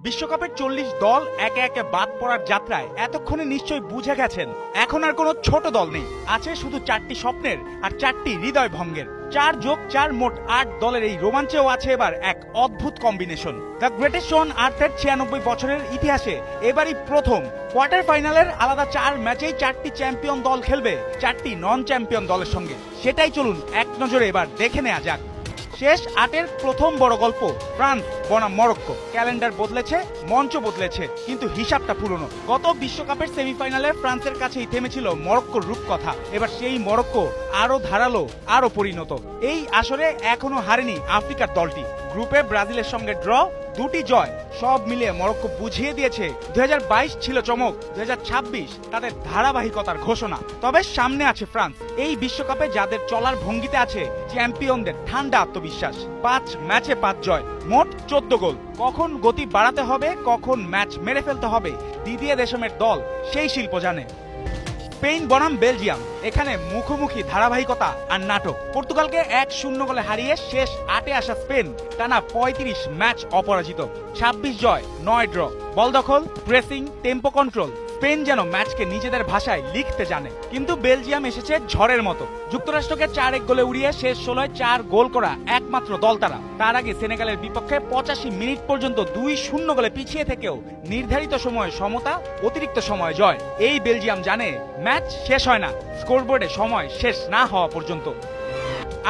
বিশ্বকাপের 40 দল একে একে বাদ পড়ার যাত্রায় এতক্ষণে নিশ্চয়ই বুঝে গেছেন এখন আর কোনো ছোট দল নেই, আছে শুধু 4টি স্বপ্নের আর 4টি হৃদয় ভঙ্গের। 4+4 মোট 8 দলের এই রোমাঞ্চেও আছে এবার এক অদ্ভুত কম্বিনেশন। দ্য গ্রেটেস্ট অন আর্থের 96 বছরের ইতিহাসে এবারই প্রথম কোয়ার্টার ফাইনালের আলাদা 4 ম্যাচেই 4টি চ্যাম্পিয়ন দল খেলবে 4টি নন চ্যাম্পিয়ন দলের সঙ্গে। সেটাই চলুন এক নজরে এবার দেখে নেওয়া যাক। শেষ 8-এর প্রথম বড় গল্প ফ্রান্স বনাম মরক্কো। ক্যালেন্ডার বদলেছে, মঞ্চ বদলেছে, কিন্তু হিসাবটা পুরনো। গত বিশ্বকাপের সেমিফাইনালে ফ্রান্সের কাছেই থেমেছিল মরক্কোর রূপকথা। এবার সেই মরক্কো আরো ধারালো, আরো পরিণত। এই আসরে এখনো হারেনি আফ্রিকার দলটি। গ্রুপে ব্রাজিলের সঙ্গে ড্র, 2টি জয়, সব মিলিয়ে মরক্কো বুঝিয়ে দিয়েছে 2022 ছিল চমক, 2026 তাদের ধারাবাহিকতার ঘোষণা। তবে সামনে আছে ফ্রান্স, এই বিশ্বকাপে যাদের চলার ভঙ্গিতে আছে চ্যাম্পিয়নদের ঠান্ডা আত্মবিশ্বাস। 5 ম্যাচে 5 জয়, মোট 14 গোল। কখন গতি বাড়াতে হবে, কখন ম্যাচ মেরে ফেলতে হবে, দিদিয়ে দেশমের দল সেই শিল্প জানে। স্পেন বনাম বেলজিয়াম, এখানে মুখোমুখি ধারাবাহিকতা আর নাটক। পর্তুগালকে 1-0 গোলে হারিয়ে শেষ 8-এ আসা স্পেন টানা 35 ম্যাচ অপরাজিত, 26 জয়, 9 ড্র। বল দখল, প্রেসিং, টেম্পো কন্ট্রোল, স্পেন যেন ম্যাচকে নিজেদের ভাষায় লিখতে জানে। কিন্তু বেলজিয়াম এসেছে ঝড়ের মতো। যুক্তরাষ্ট্রকে 4-1 গোলে উড়িয়ে শেষ 16-য় 4 গোল করা একমাত্র দল তারা। তার আগে সেনেগালের বিপক্ষে 85 মিনিট পর্যন্ত 2-0 গোলে পিছিয়ে থেকেও নির্ধারিত সময়ে সমতা, অতিরিক্ত সময় জয়। এই বেলজিয়াম জানে ম্যাচ শেষ হয় না স্কোরবোর্ডে সময় শেষ না হওয়া পর্যন্ত।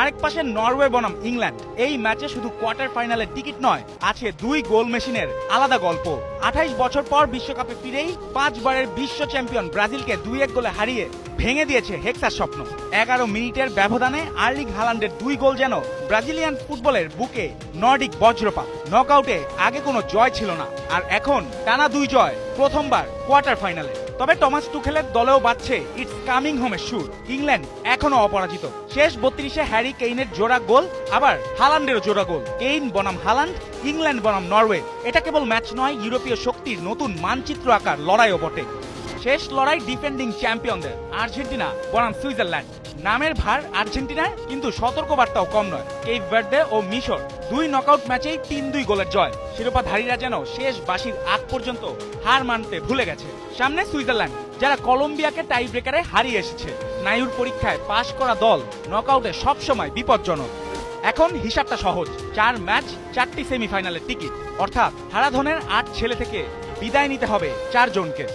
আরেক পাশে নরওয়ে বনাম ইংল্যান্ড, এই ম্যাচে শুধু কোয়ার্টার ফাইনালের টিকিট নয়, আছে 2 গোল মেশিনের আলাদা গল্প। 28 বছর পর বিশ্বকাপে ফিরেই 5 বারের বিশ্ব চ্যাম্পিয়ন ব্রাজিলকে 2-1 গোলে হারিয়ে ভেঙে দিয়েছে হেক্সার স্বপ্ন। 11 মিনিটের ব্যবধানে আর্লিং হালান্ডের 2 গোল যেন ব্রাজিলিয়ান ফুটবলের বুকে নর্ডিক বজ্রপাত। নকআউটে আগে কোনো জয় ছিল না, আর এখন টানা 2 জয়, প্রথমবার কোয়ার্টার ফাইনালে। তবে টমাস টুখেলের দলেও বাজছে ইটস কামিং হোমের সুর। ইংল্যান্ড এখনো অপরাজিত। শেষ 32-এ হ্যারি কেইনের জোড়া গোল, আবার হালান্ডেরও জোড়া গোল। কেইন বনাম হালান্ড, ইংল্যান্ড বনাম নরওয়ে। এটা কেবল ম্যাচ নয়, ইউরোপীয় শক্তির নতুন মানচিত্র আকার লড়াইও বটে। শেষ লড়াই ডিফেন্ডিং চ্যাম্পিয়নদের আর্জেন্টিনা বনাম সুইজারল্যান্ড। নামের ভার আর্জেন্টিনার, কিন্তু সতর্কবার্তাও কম নয়। কেপ ভার্দে ও মিশর 2 নকআউট ম্যাচেই 3-2 গোলের জয়। শিরোপাধারীরা যেন শেষ বাঁশির আগ পর্যন্ত হার মানতে ভুলে গেছে। সামনে সুইজারল্যান্ড, যারা কলম্বিয়াকে টাই ব্রেকারে হারিয়ে এসেছে। স্নায়ুর পরীক্ষায় পাশ করা দল নকআউটে সবসময় বিপজ্জনক। এখন হিসাবটা সহজ, 4 ম্যাচ 4টি সেমিফাইনালের টিকিট, অর্থাৎ হারাধনের 8 ছেলে থেকে বিদায় নিতে হবে 4 জনকে।